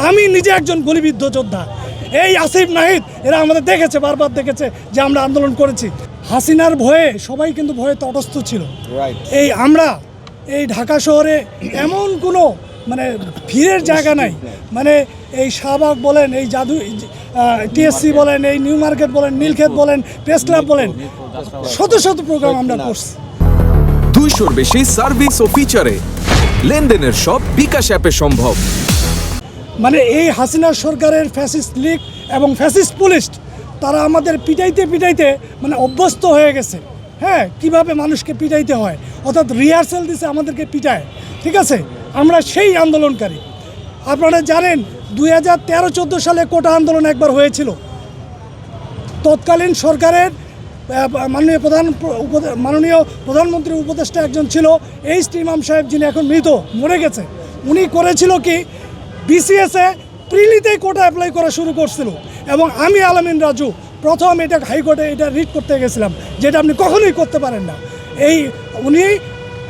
আমি নিজে একজন গুলিবিদ্ধ যোদ্ধা। এই আসিফ নাহিদ এরা আমাদের দেখেছে, বারবার দেখেছে যে আমরা আন্দোলন করেছি। হাসিনার ভয়ে সবাই কিন্তু ভয়ে তটস্থ ছিল। এই আমরা এই ঢাকা শহরে এমন কোনো মানে ভিড়ের জায়গা নাই, মানে এই শাহবাগ বলেন, এই জাদু টিএসসি বলেন, এই নিউ মার্কেট বলেন, নীলক্ষেত বলেন, প্রেস ক্লাব বলেন, শত শত প্রোগ্রাম আমরা করছি। 200-র বেশি সার্ভিস ও ফিচারে লেনদেনের সব বিকাশ অ্যাপে সম্ভব। মানে এই হাসিনা সরকারের ফ্যাসিস্ট লীগ এবং ফ্যাসিস্ট পুলিশ তারা আমাদের পিটাইতে পিটাইতে মানে অভ্যস্ত হয়ে গেছে। হ্যাঁ, কিভাবে মানুষকে পিটাইতে হয়, অর্থাৎ রিহার্সাল দিছে আমাদেরকে পিটায়। ঠিক আছে, আমরা সেই আন্দোলনকারী। আপনারা জানেন 2013-14 সালে কোটা আন্দোলন একবার হয়েছিল। তৎকালীন সরকারের মাননীয় প্রধানমন্ত্রীর উপদেষ্টা একজন ছিল এইচ টি ইমাম সাহেব, যিনি এখন মৃত, মরে গেছে। উনি করেছিল কি, বিসিএসে প্রিলিতেই কোটা অ্যাপ্লাই করা শুরু করছিল, এবং আমি আলামিন রাজু প্রথম এটা হাইকোর্টে এটা রিট করতে গেছিলাম, যেটা আপনি কখনোই করতে পারেন না। এই উনি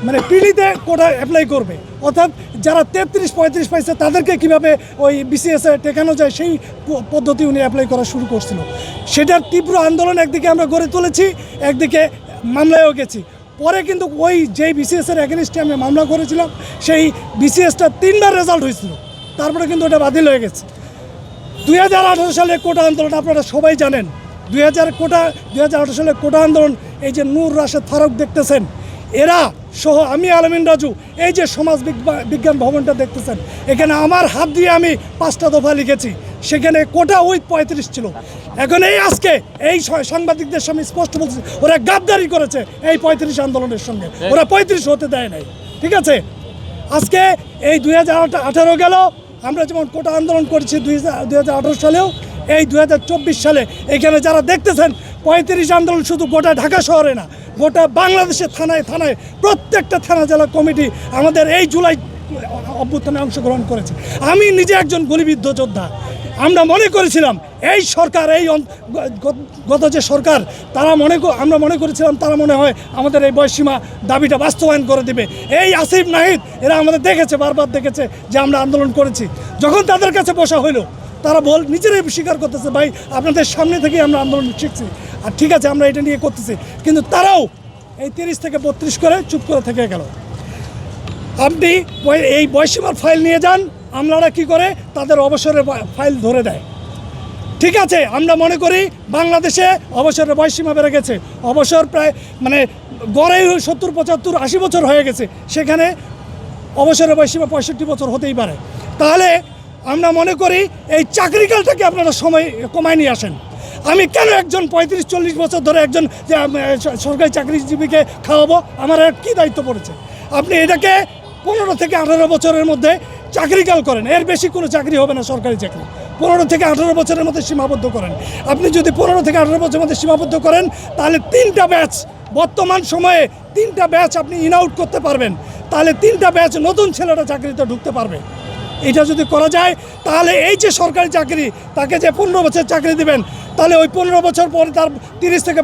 মানে প্রিলিতে কোটা অ্যাপ্লাই করবে, অর্থাৎ যারা 33-35 পাইছে তাদেরকে কীভাবে ওই বিসিএসে টেকানো যায় সেই পদ্ধতি উনি অ্যাপ্লাই করা শুরু করছিল। সেটার তীব্র আন্দোলন একদিকে আমরা গড়ে তুলেছি, একদিকে মামলায়ও গেছি। পরে কিন্তু ওই যেই বিসিএসের এগেনস্টে আমি মামলা করেছিলাম, সেই বিসিএসটা 3বার রেজাল্ট হয়েছিল, তারপরে কিন্তু ওটা বাতিল হয়ে গেছে। 2018 সালে কোটা আন্দোলন আপনারা সবাই জানেন। 2018 সালে কোটা আন্দোলন, এই যে নূর রাশেদ ফারুক দেখতেছেন, এরা সহ আমি আলামিন রাজু, এই যে সমাজ বিজ্ঞান ভবনটা দেখতেছেন, এখানে আমার হাত দিয়ে আমি 5টা দফা লিখেছি, সেখানে কোটা উইথ 35 ছিল। এখন এই আজকে এই সাংবাদিকদের সামনে স্পষ্ট বলছে, ওরা গাদ্দারি করেছে এই 35 আন্দোলনের সঙ্গে, ওরা 35 হতে দেয় নাই। ঠিক আছে, আজকে এই 2018 গেল, আমরা যেমন কোটা আন্দোলন করেছি 2018 সালেও, এই 2024 সালে এখানে যারা দেখতেছেন 35 আন্দোলন শুধু গোটা ঢাকা শহরে না, গোটা বাংলাদেশের থানায় থানায় প্রত্যেকটা থানা জেলা কমিটি আমাদের এই জুলাই অভ্যুত্থানে অংশগ্রহণ করেছে। আমি নিজে একজন গুলিবিদ্ধ যোদ্ধা। আমরা মনে করেছিলাম এই সরকার, এই গত যে সরকার, আমরা মনে করেছিলাম তারা মনে হয় আমাদের এই বয়সীমা দাবিটা বাস্তবায়ন করে দেবে। এই আসিফ নাহিদ এরা আমাদের দেখেছে, বারবার দেখেছে যে আমরা আন্দোলন করেছি। যখন তাদের কাছে বসা হইলো, তারা নিজেরাই স্বীকার করতেছে, ভাই আপনাদের সামনে থেকেই আমরা আন্দোলন শিখছি, আর ঠিক আছে আমরা এটা নিয়ে করতেছি। কিন্তু তারাও এই 30 থেকে 32 করে চুপ করে থেকে গেল। আপনি এই বয়সীমার ফাইল নিয়ে যান, আমলারা কি করে, তাদের অবসরের ফাইল ধরে দেয়। ঠিক আছে, আমরা মনে করি বাংলাদেশে অবসরের বয়সীমা বেড়ে গেছে, অবসর প্রায় মানে গড়ে 70, 75, 80 বছর হয়ে গেছে, সেখানে অবসরের বয়সীমা 65 বছর হতেই পারে। তাহলে আমরা মনে করি এই চাকরিকালটাকে আপনারা সময় কমায় নিয়ে আসেন। আমি কেন একজন 35-40 বছর ধরে একজন সরকারি চাকরিজীবীকে খাওয়াবো? আমার কী দায়িত্ব পড়েছে? আপনি এটাকে 15 থেকে 18 বছরের মধ্যে চাকরিকাল করেন, এর বেশি কোনো চাকরি হবে না সরকারি চাকরি। 15 থেকে 18 বছরের মধ্যে সীমাবদ্ধ করেন। আপনি যদি 15 থেকে 18 বছরের মধ্যে সীমাবদ্ধ করেন, তাহলে 3টা ব্যাচ, বর্তমান সময়ে 3টা ব্যাচ আপনি ইন আউট করতে পারবেন, তাহলে 3টা ব্যাচ নতুন ছেলেরা চাকরিতে ঢুকতে পারবে। এটা যদি করা যায়, তাহলে এই যে সরকারি চাকরি, তাকে যে 15 বছর চাকরি দেবেন, তাহলে ওই 15 বছর পরে তার 30 থেকে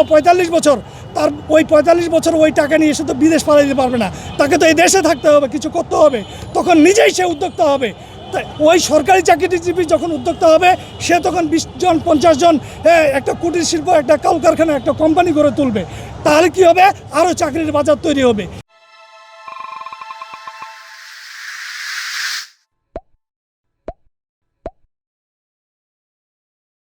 45 বছর, তার ওই 45 বছর ওই টাকা নিয়ে এসে তো বিদেশ পালিয়ে দিতে পারবে না, তাকে তো এই দেশে থাকতে হবে, কিছু করতে হবে, তখন নিজেই সে উদ্যোক্তা হবে। তাই ওই সরকারি চাকরিজীবী যখন উদ্যোক্তা হবে, সে তখন 20 জন 50 জন একটা কুটির শিল্প, একটা কলকারখানা, একটা কোম্পানি গড়ে তুলবে। তাহলে কি হবে, আরও চাকরির বাজার তৈরি হবে।